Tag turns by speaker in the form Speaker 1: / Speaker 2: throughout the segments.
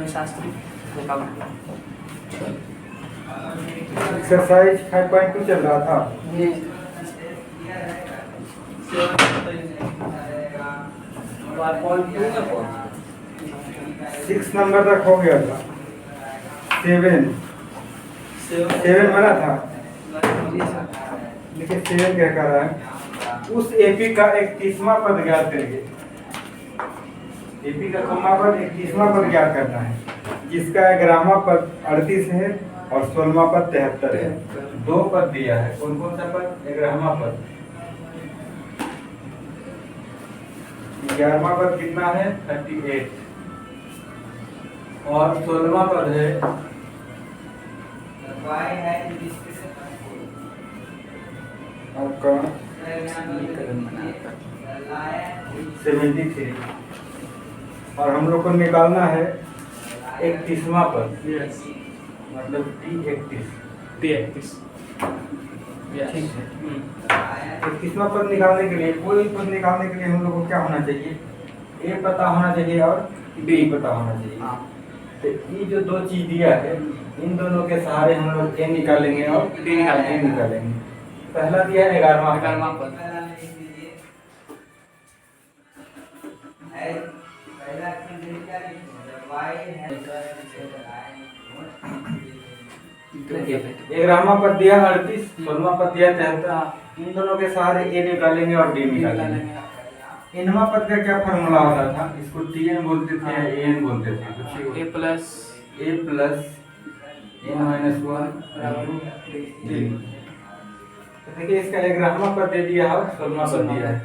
Speaker 1: Shastri
Speaker 2: exercise 5.2 चल रहा था।
Speaker 1: ये
Speaker 2: 6 नंबर तक हो गया था। 7 बना था। देखिए 7 क्या कर रहा है, उस एपी का 31वां पद ज्ञात करेंगे। एपी का कम्मा पद 31वां पद ज्ञात करना है, जिसका 11वां पद 38 है और 16वां पद 73 है। 2 पद दिया है। कौन कौन सा पद? 11वां पद। 11वां पद कितना है? 38 और 16वां पद है आपका 73 और हम लोग को निकालना है 31वां पद, मतलब D31। ठीक है। 31वां पद निकालने के लिए, कोई पद निकालने के लिए हम लोग को क्या होना चाहिए? ए पता होना चाहिए और बी पता होना चाहिए। तो ये जो 2 चीज दिया है, इन दोनों के सहारे हम लोग ए निकालेंगे और डी निकालेंगे। पहला दिया है 11वां पद। ग्यारहवां पद दिया 38, 16वां पद दिया 73। इन दोनों के सहारे ए निकालेंगे और डी निकालेंगे। इनवां पद का क्या फॉर्मूला होता था? इसको टीएन बोलते थे या एएन बोलते थे?
Speaker 1: ए प्लस
Speaker 2: n - 1 डी। देखिए इसका 11वां पद दे दिया और 16वां पद दिया है।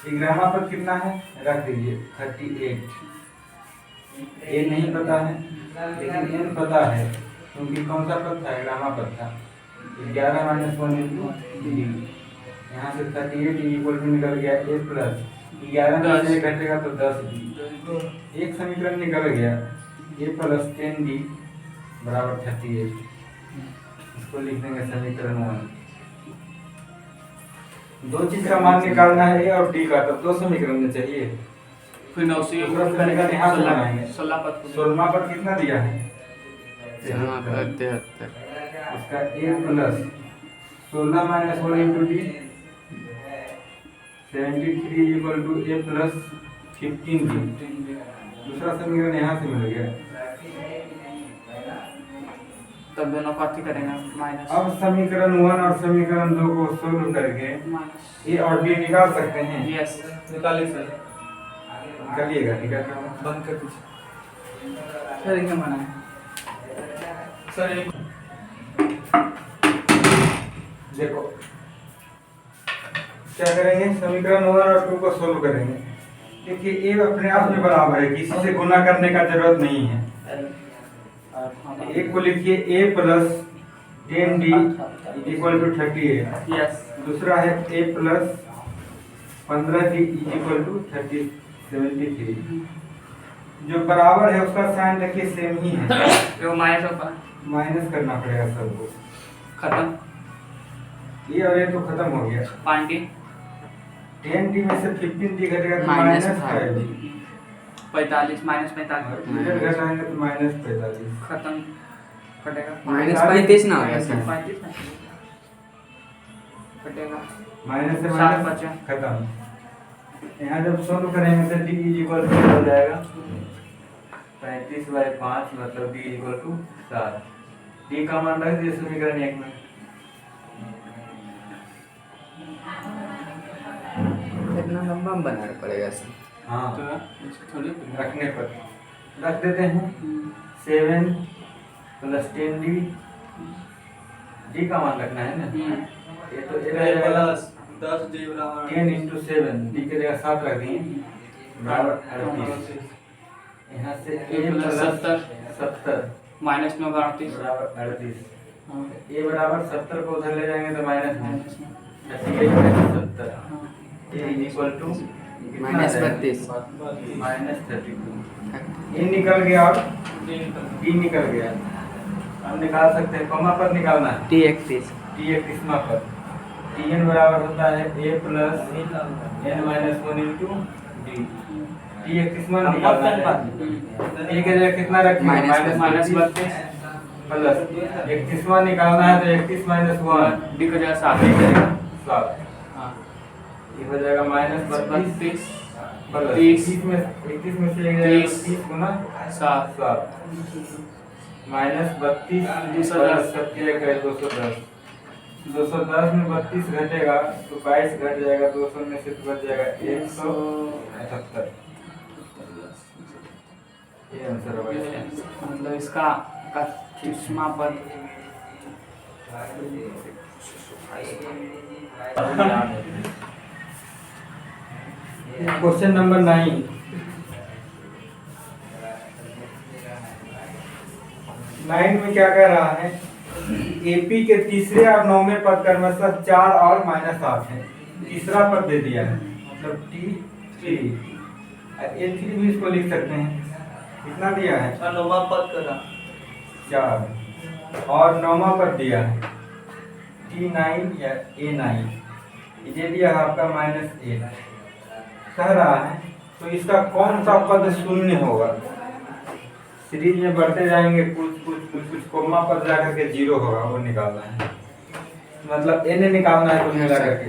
Speaker 2: 11वां पद कितना है? रख दीजिए 38। ए नहीं पता है लेकिन एन पता है, क्योंकि कौन सा पद था? 11वां पद था। 11 - 1 × डी। यहाँ से 38 इक्वल टू निकल गया ए प्लस 11 में से घटेगा तो 10 डी। एक समीकरण निकल गया, ए प्लस 10 डी बराबर 38। इसको लिख देंगे समीकरण 1। 2 चीज का मान निकालना है ए और डी का, तो 2 समीकरण में चाहिए।
Speaker 1: फिर 9 से
Speaker 2: दूसरा समीकरण यहाँ से बनाएंगे।
Speaker 1: 16वां
Speaker 2: पद कितना दिया है?
Speaker 1: 73।
Speaker 2: उसका A plus 16 - 1 × D 73 equal to A plus 15 D. दूसरा समीकरण यहाँ से मिल गया।
Speaker 1: तब दोनों का करेंगे माइनस।
Speaker 2: अब समीकरण 1 और समीकरण 2 को सोल्व करके ए और डी निकाल सकते हैं।
Speaker 1: यस
Speaker 2: निकालिए सर। निकालिएगा, निकालिए।
Speaker 1: बंद कर दीजिए सर। इनका मना है सर।
Speaker 2: देखो क्या करेंगे, समीकरण 1 और 2 को सोल्व करेंगे। देखिए ए अपने आप में बराबर है, किसी से गुना करने का जरूरत नहीं है। एक को लिखिए A plus 10 D equal to 38।
Speaker 1: Yes.
Speaker 2: दूसरा है A plus 15 D equal to 73। जो बराबर है उसका साइन देखिए सेम ही है,
Speaker 1: तो
Speaker 2: माइनस करना पड़ेगा सबको।
Speaker 1: खत्म।
Speaker 2: ये और ये तो खत्म हो गया। 10 डी में से 15 डी घटेगा तो -5
Speaker 1: 45 -45
Speaker 2: इधर घटाएंगे तो -45
Speaker 1: खत्म कटेगा।
Speaker 3: -35 ना होगा सर।
Speaker 1: 35 कटेगा।
Speaker 2: माइनस से
Speaker 1: 7
Speaker 2: माइनस
Speaker 1: बचा।
Speaker 2: खत्म। यहाँ जब सोल्व करेंगे तो डी इक्वल टू हो जाएगा 35/5, मतलब डी इक्वल टू 7। डी का मान रख दिए समीकरण 1 में।
Speaker 3: इतना लंबा बनाना पड़ेगा सर।
Speaker 2: हाँ,
Speaker 1: तो थोड़ी
Speaker 2: रखने पर रख देते हैं 7 + 10 डी। डी का मान रखना है ना। ये तो ए प्लस
Speaker 1: 10 डी बराबर
Speaker 2: 10 × 7, डी के जगह 7 रख दिए बराबर 38। यहाँ से ए प्लस 70
Speaker 1: माइनस में 38
Speaker 2: बराबर 38। ए बराबर 70 को उधर ले जाएंगे तो माइनस में 38/70 ए इक्वल टू
Speaker 3: -32
Speaker 2: -32। ए निकल गया और डी निकल गया। हम निकाल सकते हैं, कॉमा पर निकालना है।
Speaker 3: T31
Speaker 2: T31वां पद Tn बराबर होता है a plus n - 1 × d T 31वां निकालना है। टी के जगह कितना रखेंगे?
Speaker 3: माइनस
Speaker 1: 32
Speaker 2: प्लस 31वां निकालना है तो 31 माइनस 1
Speaker 1: डी को जाएगा 7
Speaker 2: 7
Speaker 1: हाँ
Speaker 2: ये हो जाएगा माइनस 32
Speaker 1: 32
Speaker 2: प्लस
Speaker 1: 30
Speaker 2: 31 में से एक जाएगा
Speaker 1: 30
Speaker 2: 30 गुना
Speaker 1: 7
Speaker 2: 7 माइनस 32
Speaker 1: 210
Speaker 2: 210 210 में 32 घटेगा तो 22 घट जाएगा, 200 में से तो बच जाएगा 178। ये आंसर होगा इसका।
Speaker 1: मतलब इसका 25वां पद
Speaker 2: क्वेश्चन नंबर 9 में क्या कह रहा है? एपी के तीसरे और 9वें पद क्रमशः 4 और -8 है। तीसरा पद दे दिया है, मतलब T3 A3 भी इसको लिख सकते हैं। कितना दिया है?
Speaker 1: 9वां पद करा
Speaker 2: 4 और 9वां पद दिया है T9 या A9, ये दिया है आपका -8 कह रहा है। तो इसका कौन सा पद शून्य होगा? सीरीज में बढ़ते जाएंगे, कुछ कोमा पद जा करके 0 होगा, वो निकालना है। मतलब n निकालना है कुल मिला करके।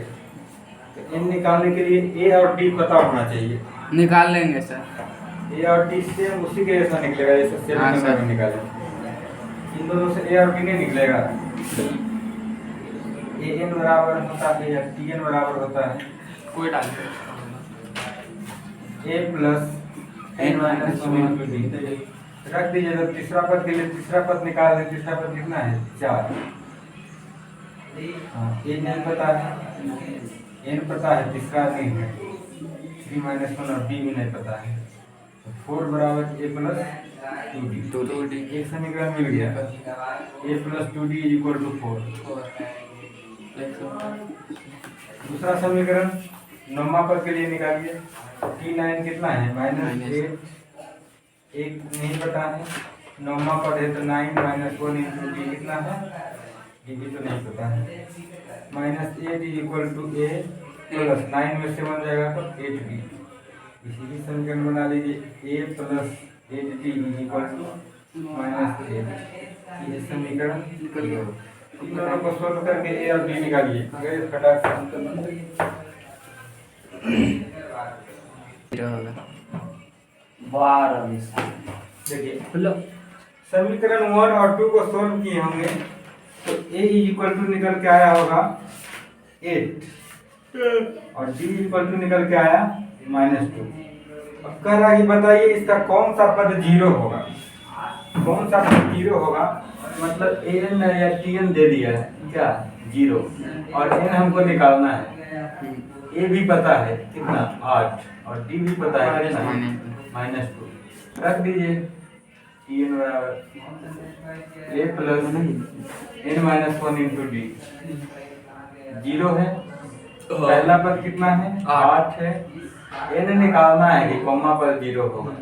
Speaker 2: तो n निकालने के लिए a और t पता होना चाहिए।
Speaker 3: निकाल लेंगे सर।
Speaker 2: a और t से उसी के जैसा निकलेगा जैसे सेल
Speaker 3: हाँ,
Speaker 2: नंबर
Speaker 3: सर।
Speaker 2: में निकाले। इन दोनों से a और t नहीं निकलेगा। an बराबर होता है या tn बराबर होता है
Speaker 1: कोई डाल
Speaker 2: a प्लस n माइनस 1 रख दीजिए। तो तीसरा पद के लिए तीसरा पद निकाल दें। तीसरा पद कितना है? 4। हाँ, a नहीं पता है, n पता है, तीसरा नहीं है। 3 माइनस 1 और d भी नहीं पता है। तो 4 बराबर a प्लस 2d। एक समीकरण मिल गया। a plus 2d is equal to 4। दूसरा समीकरण 9वां पद के लिए निकालिए। T9 कितना है? -8 एक नहीं पता है। 9वां पद है तो 9 माइनस 1 इंटू डी कितना है? डी भी तो नहीं पता है। -8 is equal to a plus 9 में से 1 जाएगा तो 8d। इसी की समीकरण बना लीजिए। a plus 8d is equal to -8। ये समीकरण इन दोनों को सोल्व करके a और d निकालिए। गए फटाक से।
Speaker 3: 0 होगा।
Speaker 1: 12
Speaker 2: देखिए समीकरण 1 और 2 को सोल्व किए होंगे तो a इज इक्वल टू निकल के आया होगा 8 और d इक्वल टू निकल के आया -2। अब कह रहा है कि बताइए इसका कौन सा पद 0 होगा? कौन सा पद 0 होगा? मतलब an या tn दे दिया है क्या? 0 और n हमको निकालना है। a भी पता है कितना? 8 और d भी पता है कितना? -2। रख दीजिए। Tn बराबर a plus n minus 1 into D. 0 है, पहला पद कितना है? 8 है। n निकालना है कि कॉमा पर 0 होगा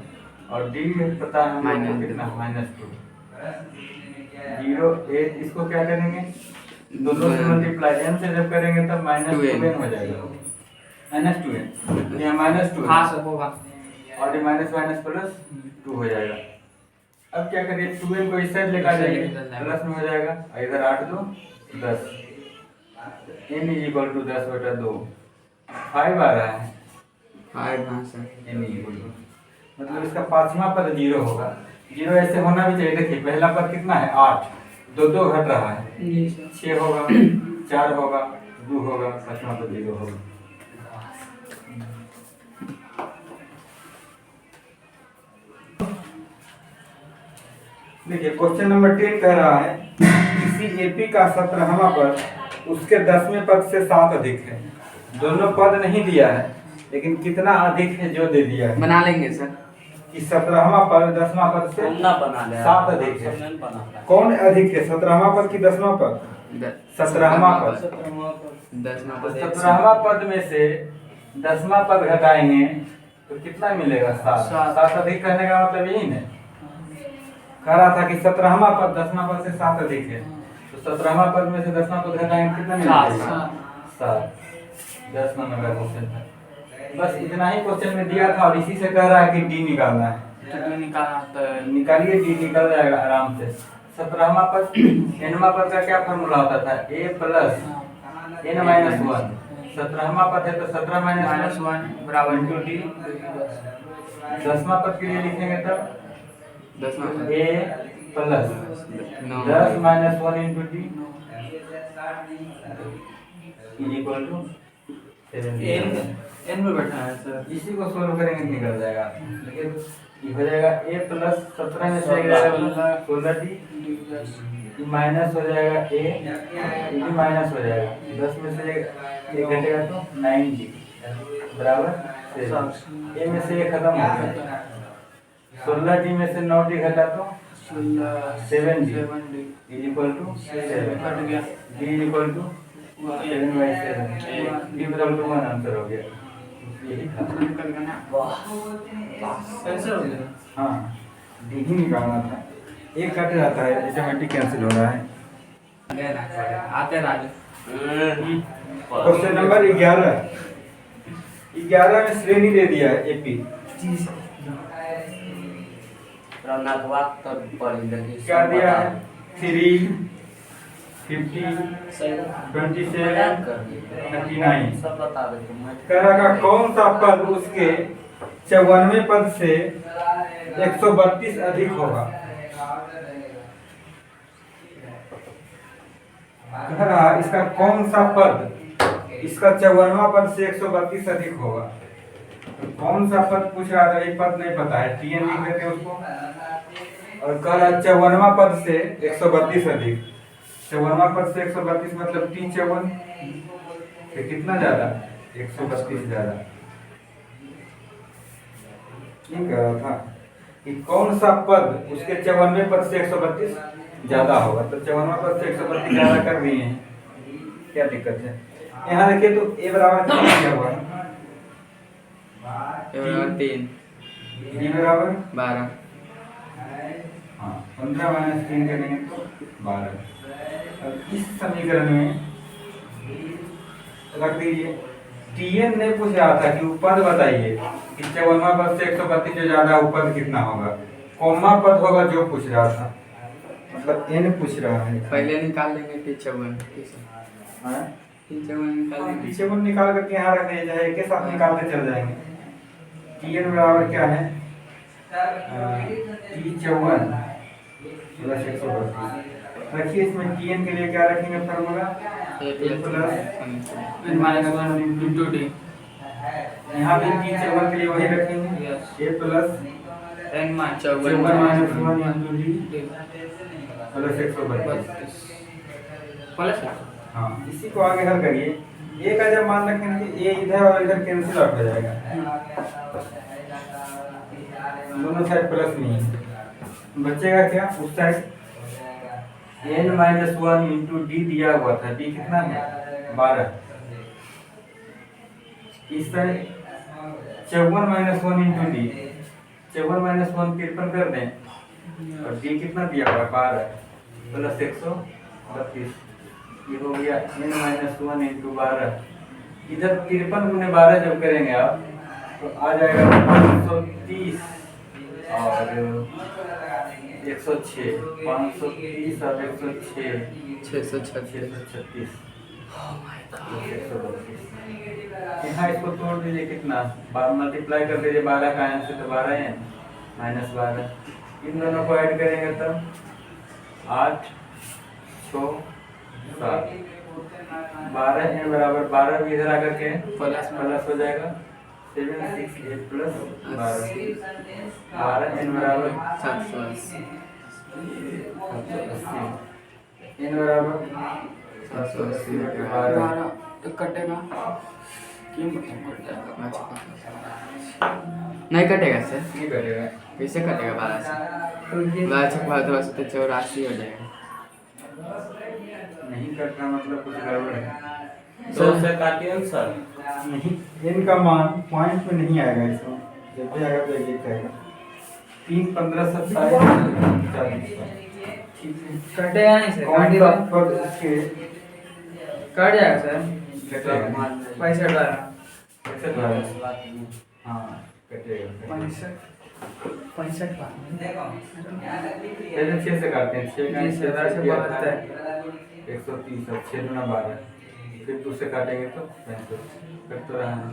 Speaker 2: और d पता है हमको कितना? -2। 0 8 इसको क्या करेंगे? दोनों से मल्टीप्लाई n से जब करेंगे तब -2n हो जाएगा। -2n यहाँ -2
Speaker 1: हाँ सब होगा
Speaker 2: और ये माइनस प्लस 2 हो जाएगा। अब क्या करिए? 2n को इस साइड लेकर जाइए, प्लस में हो जाएगा। इधर 8 2 10 n इज इक्वल टू 10/2 5 आ रहा है।
Speaker 3: 5 हाँ sir.
Speaker 2: n is equal to मतलब इसका पांचवा पद 0 होगा। 0 ऐसे होना भी चाहिए। देखिए पहला पद कितना है? 8 2 घट रहा है, 6 होगा, 4 होगा, 2 होगा, पांचवा पद 0 होगा। देखिए क्वेश्चन नंबर 10 कह रहा है किसी एपी का 17वां पद उसके 10वें पद से 7 अधिक है। दोनों पद नहीं दिया है लेकिन कितना अधिक है जो दे दिया है।
Speaker 3: बना लेंगे सर।
Speaker 2: कि 17वां पद 10वां पद से
Speaker 1: ना बना ले
Speaker 2: 7 अधिक है। कौन अधिक है? 17वां पद की 10वां पद? 17वां पद।
Speaker 3: 10वां
Speaker 2: तो
Speaker 3: पद
Speaker 2: 17वां पद में से 10वां पद घटाएंगे तो कितना मिलेगा? 7। 7 अधिक कहने का मतलब यही है। कह रहा था कि 17वां पद 10वां पद से 7 अधिक है तो 17वां पद में से 10वां पद घटाएंगे कितना मिलेगा? 7। 10 नंबर का क्वेश्चन है। बस इतना ही क्वेश्चन में दिया था और इसी से कह रहा है कि डी निकालना है।
Speaker 3: तो निकालना तो
Speaker 2: निकालिए, डी निकल जाएगा आराम से। 17वां पद, nवां पद का क्या फॉर्मूला होता था? a plus n minus 1। 17वां पद है तो 17 माइनस
Speaker 3: 1 बराबर
Speaker 2: इंटू डी। 10वां पद के लिए लिखेंगे तब
Speaker 3: 10
Speaker 2: a plus 10 minus 1 into d equal to 7।
Speaker 3: N में बैठा है सर।
Speaker 2: इसी को सोल्व करेंगे निकल जाएगा। लेकिन ये हो जाएगा a प्लस 17 में से जाएगा 16 डी माइनस हो जाएगा a डी माइनस हो जाएगा 10 में से एक घटेगा तो 9 डी बराबर 7। a में से ये खत्म हो गया। 16 डी में से 9 डी घटा तो 7 d equal to 7 d equal to 7/7 d बराबर 1 आंसर हो गया। यही था। हाँ, डी ही निकालना था। एक कट जाता है, ऑटोमेटिक कैंसिल हो रहा है।
Speaker 3: आते राजू।
Speaker 2: क्वेश्चन नंबर 11 में श्रेणी दे दिया है एपी। क्या दिया है? 3, 50, 27, 39। कह रहा का कौन सा पद उसके 94 पद से 132 अधिक होगा? कह रहा इसका कौन सा पद इसका 54वां पद से 132 अधिक होगा? तो कौन सा पद पूछ रहा था? एक पद नहीं पता है, टीएन लिख देते उसको। और कह रहा 54वां पद से 132 अधिक। 54वां पद से 132 मतलब टी 54 तो कितना ज्यादा? 132 ज्यादा। ये कह रहा था कि कौन सा पद उसके 94 पद से 132 ज्यादा होगा। तो 54वां पद से 132 ज्यादा कर दिए हैं, क्या दिक्कत है? यहाँ देखिए तो ए बराबर क्या हुआ?
Speaker 3: 3
Speaker 2: डी बराबर
Speaker 3: 12।
Speaker 2: हाँ, 15 माइनस 3 करेंगे तो 12। अब इस समीकरण में रख दीजिए। टीएन ने पूछ रहा था कि पद बताइए कि 54वां पद से 132 जो ज्यादा पद कितना होगा। कौमा पद होगा जो पूछ रहा था, मतलब एन पूछ रहा है।
Speaker 3: पहले निकाल लेंगे फिर 54।
Speaker 2: हाँ?
Speaker 3: 54 निकाल लेंगे।
Speaker 2: 57 निकाल करके यहाँ रख दिया जाए, के साथ निकालते चल जाएंगे। टीएन बराबर क्या है? T 54 plus 132। रखिए इसमें टीएन के लिए क्या रखेंगे formula?
Speaker 3: a
Speaker 2: plus
Speaker 3: -1 into D.
Speaker 2: यहाँ पे टी 54 के लिए वही रखेंगे, a plus
Speaker 3: n -1
Speaker 2: into D plus 132
Speaker 3: plus.
Speaker 2: हाँ, इसी को आगे हल करिए। ए का जब मान रखेंगे ए इधर और इधर कैंसिल आउट हो जाएगा, दोनों साइड प्लस नहीं है। बचेगा क्या? उस साइड n-1 इंटू डी दिया हुआ था। डी कितना है? 12। इस साइड 54 - 1 इंटू डी। 54 - 1 53 कर दें और डी कितना दिया हुआ? 12 प्लस 132। ये हो गया n-1 इंटू 12। इधर 53 गुने 12 जब करेंगे आप तो आ जाएगा 530 और 106। 530 और 106
Speaker 3: 636।
Speaker 2: 132। यहाँ इसको तोड़ दीजिए, कितना मल्टीप्लाई कर दीजिए 12 का n से तो 12 n माइनस 12। इन दोनों को ऐड करेंगे तब 8 6 7 12 n बराबर 12 भी इधर आकर के प्लस हो जाएगा 7 6 8 प्लस 12 n बराबर
Speaker 3: 780।
Speaker 2: n बराबर 780 बटे 12
Speaker 3: तो कटेगा क्यों? नहीं कटेगा सर।
Speaker 2: नहीं कटेगा।
Speaker 3: कैसे कटेगा 12 से? 12 से 12 तो 84 हो जाएगा।
Speaker 2: नहीं कटना मतलब कुछ गड़बड़ है।
Speaker 3: 2 से काटिए सर।
Speaker 2: नहीं, n का मान पॉइंट में नहीं आएगा इसमें, जब भी आएगा तो एक आएगा। 3 15 27 40।
Speaker 1: कटेगा नहीं सर?
Speaker 2: कौन सा पद उसके
Speaker 1: कट जाएगा सर।
Speaker 2: कटेगा?
Speaker 1: 65 12।
Speaker 2: 65 बार। हाँ कटेगा।
Speaker 1: 65 का
Speaker 2: पहले 6 से काटते हैं, 6 का 6 से
Speaker 1: 72
Speaker 2: 130, अब 6 दूना 12, फिर 2 से काटेंगे तो 65 कट तो रहा है।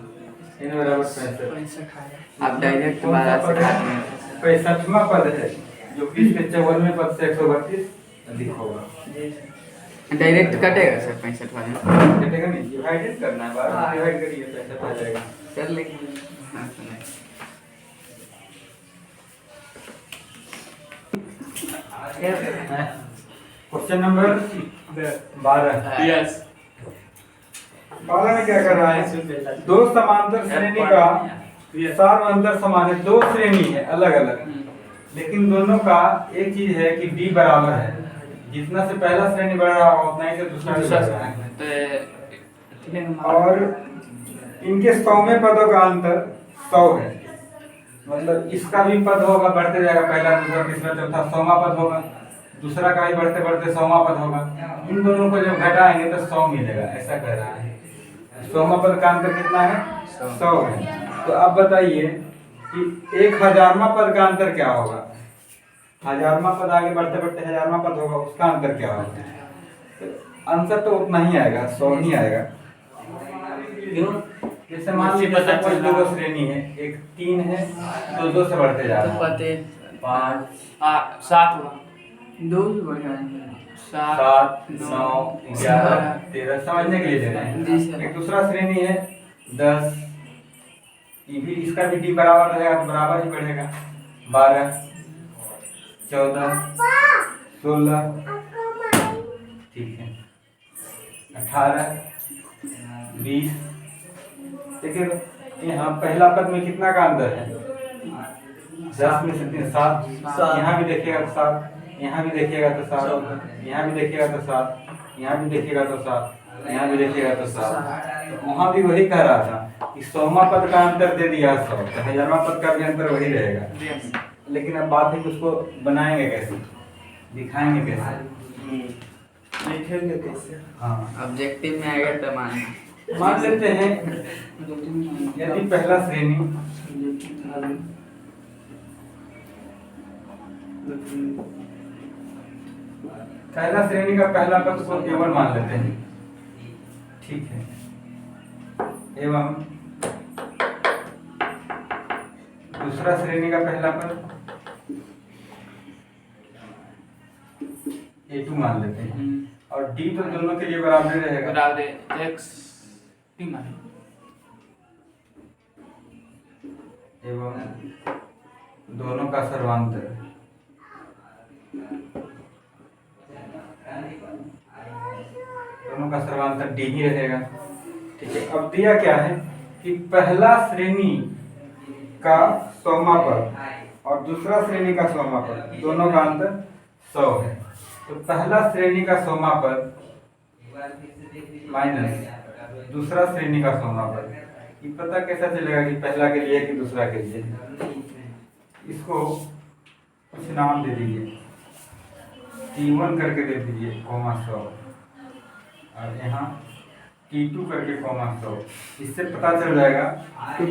Speaker 2: इन बराबर 65।
Speaker 1: 65 आया।
Speaker 3: आप डायरेक्ट 12 से काटने हैं।
Speaker 2: 65वां पद है जो 20 के 54वें पद से 132 अधिक होगा।
Speaker 3: डायरेक्ट कटेगा सर 65 वाले में?
Speaker 2: कटेगा नहीं, डिवाइडेड करना है, बार डिवाइड करिए 65 आ जाएगा।
Speaker 3: कर लेंगे। हाँ, सुनाइए।
Speaker 2: Question number 12।
Speaker 3: यस।
Speaker 2: 12 में क्या कर रहा है? दो समांतर श्रेणी का सार्वअंतर समान है। दो श्रेणी है अलग अलग, लेकिन दोनों का एक चीज है कि b बराबर है। जितना से पहला श्रेणी बढ़ रहा होगा उतना ही से दूसरा भी बढ़ रहा है। और इनके 100वें पदों का अंतर 100 है। मतलब इसका भी पद होगा, बढ़ते जाएगा, पहला दूसरा तीसरा चौथा 100वां पद होगा, दूसरा का भी बढ़ते बढ़ते 100वां पद होगा। इन दोनों को जब घटाएंगे तो 100 मिलेगा, ऐसा कह रहा है। 100वां पद का अंतर कितना है? 100 है। तो अब बताइए कि 1000वां पद का अंतर क्या होगा? 1000वां पद आगे बढ़ते बढ़ते 1000वां पद होगा, उसका अंतर क्या होगा? तो आंसर तो उतना ही आएगा, 100 ही आएगा। क्यों? जैसे मान लीजिए सपोज दो श्रेणी है, एक 3 है, तो 2 से बढ़ते जा रहा है, 5
Speaker 3: 7 हुआ।
Speaker 1: 2 से बढ़िया है।
Speaker 2: 7 9 11 13 समझने के लिए दे रहे हैं।
Speaker 1: जी सर।
Speaker 2: एक दूसरा श्रेणी है 10, ये भी इसका भी डी बराबर रहेगा तो बराबर ही बढ़ेगा। 12 14 16 ठीक है, 18 20। देखिए यहाँ पहला पद में कितना का अंतर है? 10 में से 7। यहाँ भी देखिएगा तो 7, यहाँ भी देखिएगा तो 7, यहाँ भी देखिएगा तो 7, यहाँ भी देखिएगा तो 7, यहाँ भी देखिएगा तो 7। वहाँ भी वही कह रहा था कि 100वां पद का अंतर दे दिया 100, तो 1000वां पद का भी अंतर वही रहेगा। लेकिन अब बात है कि उसको बनाएंगे कैसे, दिखाएंगे कैसे,
Speaker 1: लिखेंगे कैसे?
Speaker 2: हाँ
Speaker 3: ऑब्जेक्टिव में आएगा तो
Speaker 2: मान लेते हैं यदि पहला श्रेणी का पहला पद को A1 मान लेते हैं, ठीक है, एवं दूसरा श्रेणी का पहला पद A2 मान लेते हैं, और D तो दोनों के लिए बराबर रहेगा। एवं दोनों का सर्वांतर D ही रहेगा, ठीक है। अब दिया क्या है कि पहला श्रेणी का 100वां पद और दूसरा श्रेणी का 100वां पद, दोनों का अंतर 100 है। तो पहला श्रेणी का 100वां पद माइनस दूसरा श्रेणी का 100वां पद, ये पता कैसा चलेगा कि पहला के लिए कि दूसरा के लिए? इसको कुछ नाम दे दीजिए, T1 करके दे दीजिए, 100, और यहाँ T2 करके 100। इससे पता चल जाएगा कि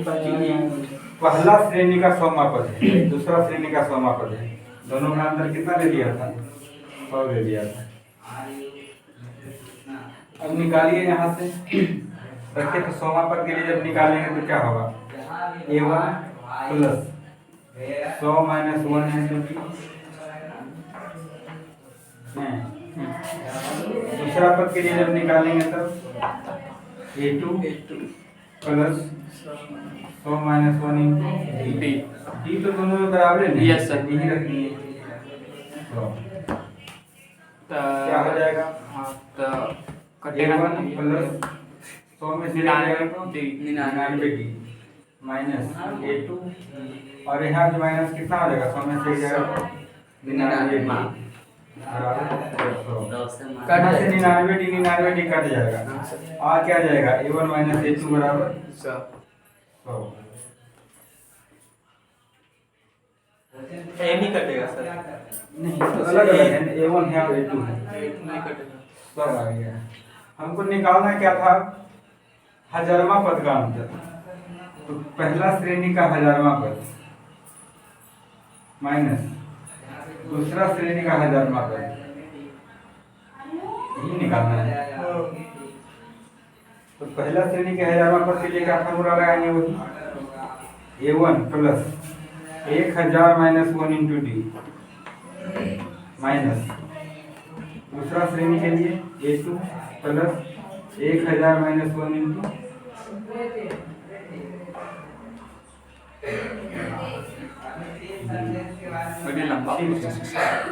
Speaker 2: पहला श्रेणी का 100वां पद है, दूसरा श्रेणी का 100वां पद है, दोनों का अंतर कितना दे दिया था? 100 दे दिया था। अब निकालिए यहाँ से, रखिए तो 100वां पद के लिए जब निकालेंगे तो क्या होगा? A1 प्लस 100 माइनस 1 है जो कि दूसरा पद के लिए जब निकालेंगे तब A2 plus 100 minus 1 into D तो दोनों में बराबर है।
Speaker 3: यस सर,
Speaker 2: D ही रखनी है, तो क्या हो जाएगा? A1 प्लस 100 में से 99D माइनस A2, और यहाँ भी माइनस कितना हो जाएगा? 100 में से 99D कट से 99D कट जाएगा, आ क्या जाएगा? A1 माइनस A2 बराबर 100।
Speaker 1: नहीं कटेगा सर,
Speaker 2: नहीं तो अलग अलग है, A1 है और A2 है,
Speaker 1: नहीं कटेगा।
Speaker 2: सब आ गया। हमको निकालना क्या था? 1000वां पद का अंतर, तो पहला श्रेणी का 1000वां पद माइनस दूसरा श्रेणी का 1000वां पद, यही निकालना है। तो पहला श्रेणी के 1000वां पद के लिए क्या फॉर्मूला लगाएंगे? वही A1 plus 1000 minus 1 into D minus दूसरा श्रेणी के लिए A2 प्लस 1000 माइनस 1 इंटू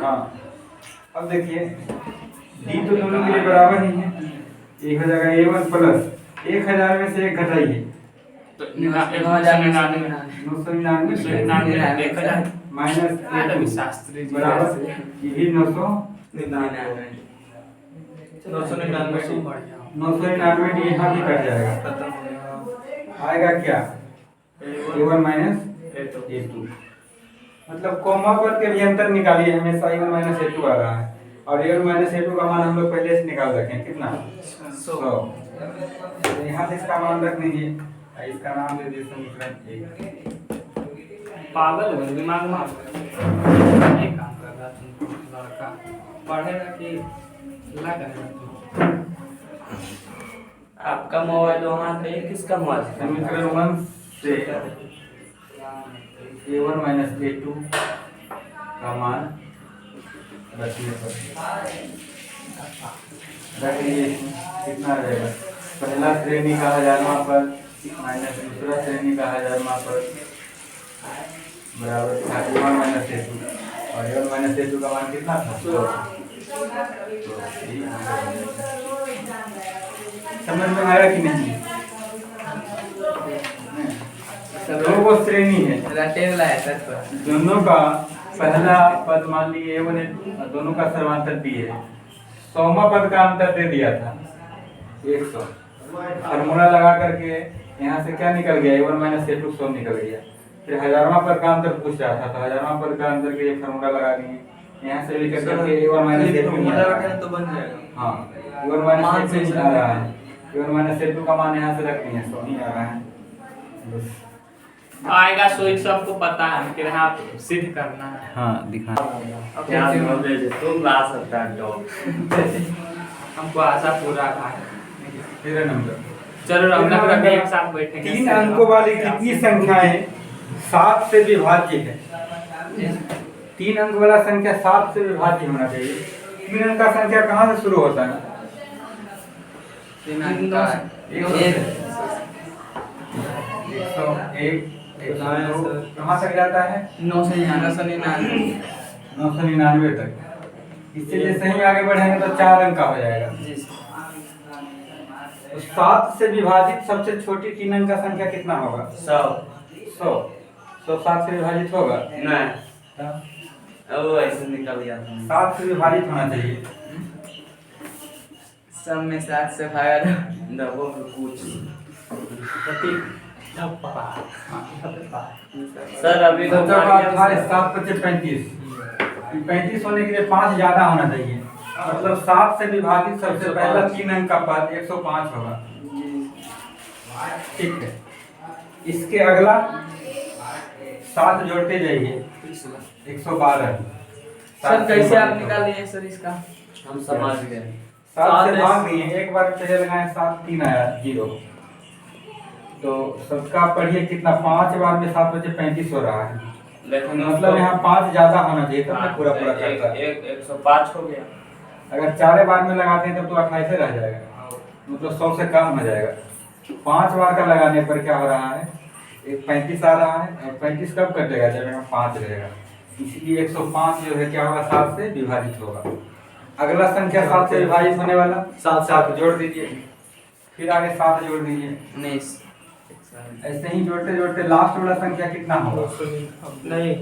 Speaker 2: हाँ। अब देखिए डी तो दोनों के लिए बराबर ही है, एक हो जाएगा A1 प्लस 1000 में से 1 घटाइए
Speaker 3: तो
Speaker 2: 999 माइनस
Speaker 3: शास्त्री जी
Speaker 2: बराबर ये भी 999 यहाँ भी कट जाएगा, आएगा क्या A1 माइनस A2। मतलब कोमा पर के भी अंतर निकालिए, हमेशा A1 माइनस A2 आ रहा है और A1 माइनस A2 का मान हम लोग पहले से निकाल रखे हैं, कितना 100। यहाँ से इसका मान रख दीजिए, इसका नाम दे दीजिए समीकरण 1।
Speaker 3: पागल हो दिमाग में एक काम कर रहा तुम लड़का पढ़ेगा कि ला करेगा? आपका मोबाइल वहाँ पे किसका मोबाइल?
Speaker 2: समीकरण 1 से A1 माइनस A2 का मान रखिए कितना रहेगा? पहला श्रेणी का 1000वां पद माइनस दूसरा श्रेणी का 1000वां पद बराबर A1 माइनस A2 और A1 माइनस A2 का मान कितना था? 100। समझ में आया कि नहीं? दो श्रेणी है, दोनों का पहला पद मान लीजिए A1 और दोनों का सर्वांतर B है। 100वां पद का अंतर दे दिया था 100, फॉर्मूला लगा करके यहाँ से क्या निकल गया? A1 माइनस A2 100 निकल गया। फिर 1000वां पद का अंतर पूछ रहा था, तो 1000वां पद का अंतर के लिए फॉर्मूला लगा दिए, यहाँ से लेकर करके A1 माइनस A2
Speaker 3: तो बन जाएगा।
Speaker 2: हाँ A1 माइनस A2 आ रहा है, A1 माइनस A2 का मान यहाँ से रख दिए 100 ही आ रहा है।
Speaker 3: आएगा सो एक सबको पता है कि यहाँ सिद्ध करना है।
Speaker 2: हाँ दिखा
Speaker 3: तुम ला सकता है हमको आशा पूरा था।
Speaker 2: 13 नंबर।
Speaker 3: चलो रौनक रखे एक साथ बैठेंगे।
Speaker 2: 3 अंकों वाली कितनी संख्याएं 7 से विभाज्य है? 3 अंक वाला संख्या 7 से विभाज्य होना चाहिए। 3 अंक का संख्या कहाँ से शुरू होता है?
Speaker 3: 3 अंक का
Speaker 2: 101 102 कहाँ तक जाता है? 999 तक। इससे जैसे ही आगे बढ़ेंगे तो 4 अंक का हो जाएगा। तो 7 से विभाजित सबसे छोटी 3 अंक का संख्या कितना होगा? 100 7 से विभाजित होगा? नहीं, अब ऐसे निकल गया। 7 से विभाजित होना चाहिए।
Speaker 3: सब में 7 से भागा दबो कुछ सर अभी तो
Speaker 2: 7 25 35 होने के लिए 5 ज्यादा होना चाहिए, मतलब 7 से विभाजित सबसे पहला 3 अंक का पद 105 होगा। ठीक है, इसके अगला 7 जोड़ते जाइए 112।
Speaker 3: सर कैसे आप निकाल लिए सर इसका? हम समझ गए।
Speaker 2: 7 से भाग दिए, एक बार पहले लगाए 7 3 आया 0, तो सबका पढ़िए कितना 5 बार में 7 बचे 35 हो रहा है, लेकिन मतलब यहाँ 5 ज्यादा होना चाहिए तब तक पूरा पूरा करता है।
Speaker 3: 105 हो गया।
Speaker 2: अगर 4 बार में लगाते हैं तब तो 28 रह जाएगा, मतलब 100 से कम हो जाएगा। 5 बार का लगाने पर क्या हो रहा है? एक 35 आ रहा है, और 35 कब कटेगा? जब यहाँ 5 रहेगा, इसलिए 105 जो है क्या होगा? 7 से विभाजित होगा। अगला संख्या 7 से विभाजित होने वाला 7 जोड़ दीजिए, फिर आगे 7 जोड़ दीजिए,
Speaker 3: 19।
Speaker 2: ऐसे ही जोड़ते जोड़ते लास्ट वाला संख्या कितना होगा?
Speaker 3: नहीं,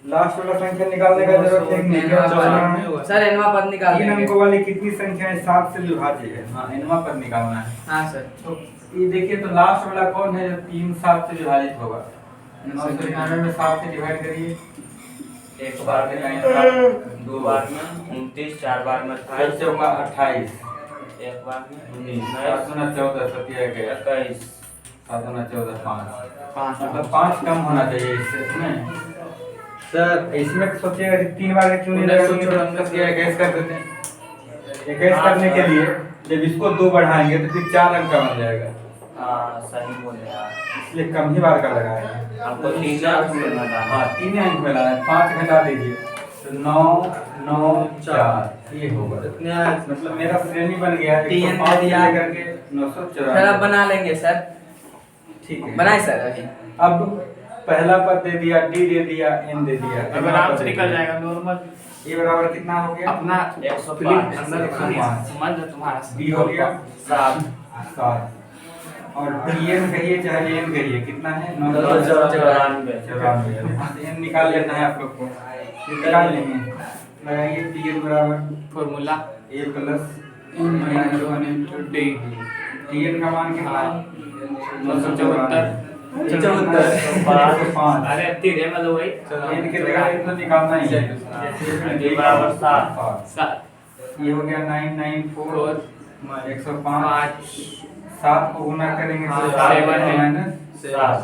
Speaker 2: लास्ट वाला संख्या निकालने का जरूरत है
Speaker 3: सर एनवा पद निकाल
Speaker 2: 3 अंकों वाली कितनी संख्याएं 7 से विभाज्य है? हाँ एनवा पद निकालना है।
Speaker 3: हाँ सर,
Speaker 2: तो ये देखिए, तो लास्ट वाला कौन है जो 3 7 से विभाजित होगा? 999 में 7 से डिवाइड करिए, एक बार में 2 बार में 29, 4 बार में 28 28, एक बार में 19, 14 27 21, 7 गुना 14 5
Speaker 3: 5
Speaker 2: मतलब 5 कम होना चाहिए इससे इसमें। सर इसमें तो सोचिएगा कि 3 बार क्यों नहीं लगाएंगे, तो हम लोग ये गैस कर देते हैं। गैस करने के लिए जब इसको 2 बढ़ाएंगे तो फिर 4 अंक का बन जाएगा,
Speaker 4: हाँ सही बोले यार।
Speaker 2: इसलिए कम ही बार का लगाया है।
Speaker 4: आपको 3 अंक में लगाना।
Speaker 2: हाँ 3 अंक में लगाना है, 5 घटा दीजिए तो 9 9 4 ये होगा। मतलब मेरा श्रेणी बन गया है 105 से लेकर के
Speaker 1: सर
Speaker 2: 994।
Speaker 1: अब बना लेंगे सर,
Speaker 2: ठीक है
Speaker 1: बनाए सर अभी।
Speaker 2: अब पहला पद दे दिया, डी दे दिया, एन दे दिया,
Speaker 3: अगर आप निकल जाएगा नॉर्मल
Speaker 2: ए बराबर कितना हो गया?
Speaker 3: अपना
Speaker 4: 105
Speaker 3: अंदर समझ तुम्हारा
Speaker 2: डी हो गया
Speaker 4: 7
Speaker 2: 7 और डी एन कहिए चाहे एन कहिए कितना है?
Speaker 4: 994।
Speaker 2: एन निकाल लेना है आप लोग को, निकाल लेंगे। लगाइए डी एन बराबर
Speaker 3: फॉर्मूला
Speaker 2: ए प्लस
Speaker 3: -1 डी
Speaker 2: डी एन का मान कितना है?
Speaker 3: 974
Speaker 2: 5
Speaker 3: अरे तीर है मतलब वही
Speaker 2: एन की जगह इतना निकालना ही है।
Speaker 4: डी बराबर 7
Speaker 3: 7
Speaker 2: ये हो गया 994 105
Speaker 3: 5
Speaker 2: 7 को गुना करेंगे तो
Speaker 3: 7
Speaker 2: माइनस
Speaker 4: 7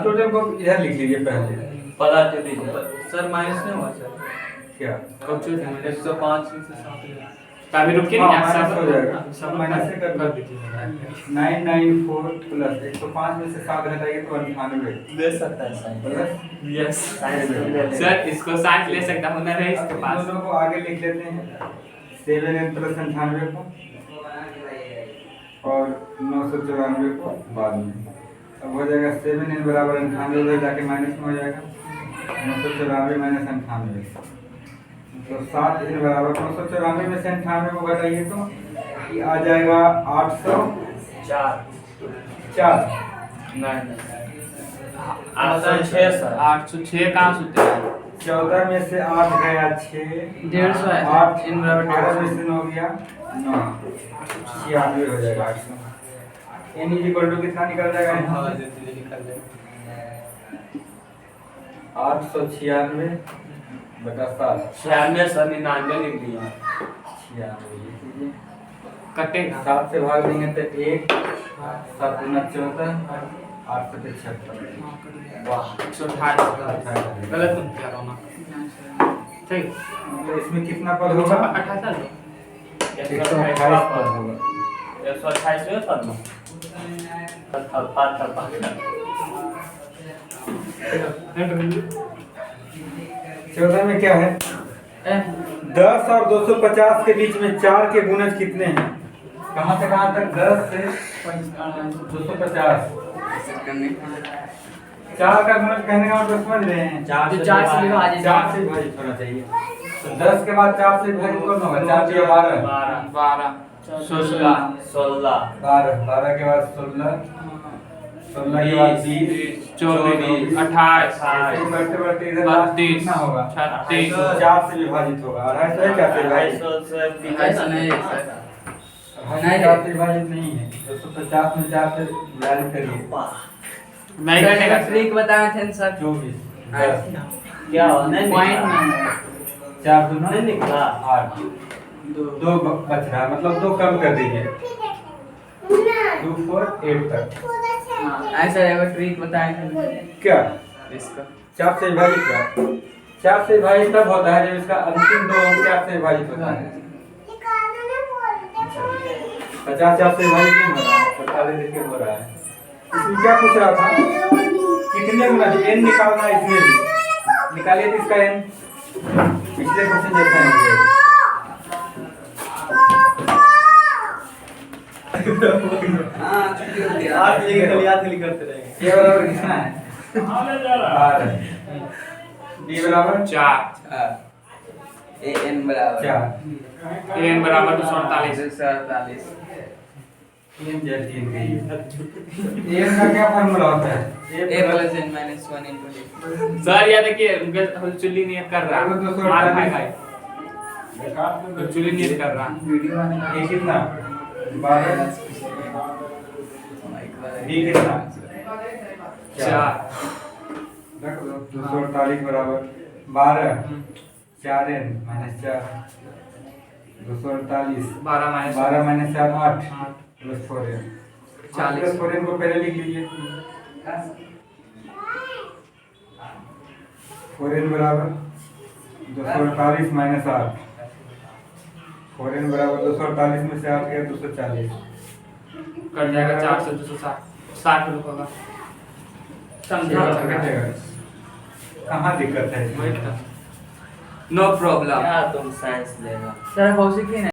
Speaker 2: टोटल को इधर लिख लीजिए पहले।
Speaker 4: पता तो दीजिए।
Speaker 1: सर माइनस नहीं हुआ सर,
Speaker 2: क्या?
Speaker 3: कब चूज
Speaker 1: 105 में से 7
Speaker 3: तभी रुकिए
Speaker 2: हाँ,
Speaker 3: नहीं
Speaker 2: माइनस हो जाएगा।
Speaker 3: सब
Speaker 2: माइनस से कर
Speaker 3: दीजिए
Speaker 2: 994 प्लस 105 में से 7 घटाइए तो 98
Speaker 4: दे सकता है सही।
Speaker 2: प्लस
Speaker 3: यस
Speaker 4: साइंस ले ले।
Speaker 3: सर इसको साइंस ले सकता हुनर है इसके पास।
Speaker 2: दोनों को आगे लिख लेते हैं 7n प्लस 98 को और 994 को बाद में। अब हो जाएगा 7n बराबर 98 उधर जाके माइनस में हो जाएगा 994 माइनस 98 तो 7n बराबर 994 में से 98 को घटाइए तो ये आ जाएगा 804।
Speaker 4: 4 नहीं 806 सर।
Speaker 3: 806 कहाँ सुनते हैं
Speaker 2: 14 में से 8 गया 6
Speaker 1: 150 है
Speaker 2: 8
Speaker 1: इन बराबर
Speaker 2: 18 में से 9 गया 9 96 हो जाएगा 800। n इक्वल टू कितना निकल जाएगा यहाँ से?
Speaker 3: निकल जाए
Speaker 2: 896 बटा 7
Speaker 4: 96 सर 99 लिख दिया।
Speaker 2: 96
Speaker 3: कटेगा
Speaker 2: 7 से भाग देंगे तो 1 7 गुना 14 8 से 76
Speaker 4: वाह
Speaker 3: 128 गलत तुम क्या रोना ठीक
Speaker 2: मतलब इसमें कितना पद होगा?
Speaker 3: 28
Speaker 2: 128 पद होगा।
Speaker 4: 128 में सर ना।
Speaker 2: 14 में क्या है? 10 और 250 के बीच में 4 के गुणज कितने हैं? कहाँ से कहाँ तक? 10 से 250। 4 का गुणज कहने का मतलब समझ रहे हैं?
Speaker 4: 4 से
Speaker 1: 4 से विभाजित
Speaker 2: 4 से विभाजित होना चाहिए। तो 10 के बाद 4 से विभाजित कौन होगा? 4 से 12
Speaker 3: 12 16
Speaker 4: 16
Speaker 2: 12 के बाद 16 16 के बाद 20
Speaker 3: 24 28
Speaker 2: ऐसे बढ़ते बढ़ते इधर लास्ट
Speaker 3: 32
Speaker 2: कितना होगा?
Speaker 3: 36
Speaker 2: 4 से विभाजित होगा। 250 है 4 से विभाजित?
Speaker 4: 250 से
Speaker 1: ऐसा नहीं है सर,
Speaker 2: 4 से विभाजित नहीं है। 250 में 4 से विभाजित करिए
Speaker 3: नहीं कटेगा
Speaker 1: ट्रिक बताए थे सर,
Speaker 2: 24
Speaker 4: क्या हो नहीं
Speaker 1: पॉइंट
Speaker 4: निकला।
Speaker 1: में
Speaker 2: 4 दूना
Speaker 4: नहीं निकला।
Speaker 2: 8 2 बच रहा है मतलब 2 कम कर दीजिए 2 4 8 तक।
Speaker 1: ऐसा एगो ट्रिक बताए थे
Speaker 2: क्या?
Speaker 1: इसका
Speaker 2: 4 से विभाजित का 4 से विभाजित तब होता है जब इसका अंतिम 2 अंक 4 से विभाजित होता है। 50 4 से विभाजित नहीं हो रहा है, 45 देखिए हो रहा है। इसमें क्या पूछ रहा था? कितने गुना n निकालना है इसमें भी। निकालिए तो इसका n पिछले क्वेश्चन जैसा है मुझे। ये बराबर कितना है? 12 d बराबर
Speaker 3: 4
Speaker 1: an बराबर
Speaker 2: 4
Speaker 3: n बराबर 248
Speaker 1: 248
Speaker 2: n जल्दी गई। n का क्या फार्मूला होता है?
Speaker 1: a plus n minus 1 into d।
Speaker 3: Sir ये देखिए उनके हलचुली नहीं कर रहा मार खाएगा हलचुली नहीं कर रहा
Speaker 1: वीडियो आने
Speaker 2: ये कितना? 12 d कितना?
Speaker 3: 4
Speaker 2: रख दो 248 बराबर 12 4n minus 4 248
Speaker 3: 12 minus
Speaker 2: 12 minus 4 8 plus 4n
Speaker 3: 40
Speaker 2: plus 4n को पहले लिख लीजिए 4n बराबर 248 माइनस 8 4n बराबर 248 में से 8 गया 240
Speaker 3: कट जाएगा 4 से 260 रुपये का समझे
Speaker 2: कहाँ दिक्कत है इसमें?
Speaker 3: नो प्रॉब्लम
Speaker 4: क्या तुम साइंस लेगा
Speaker 1: सर कौशिक ही नहीं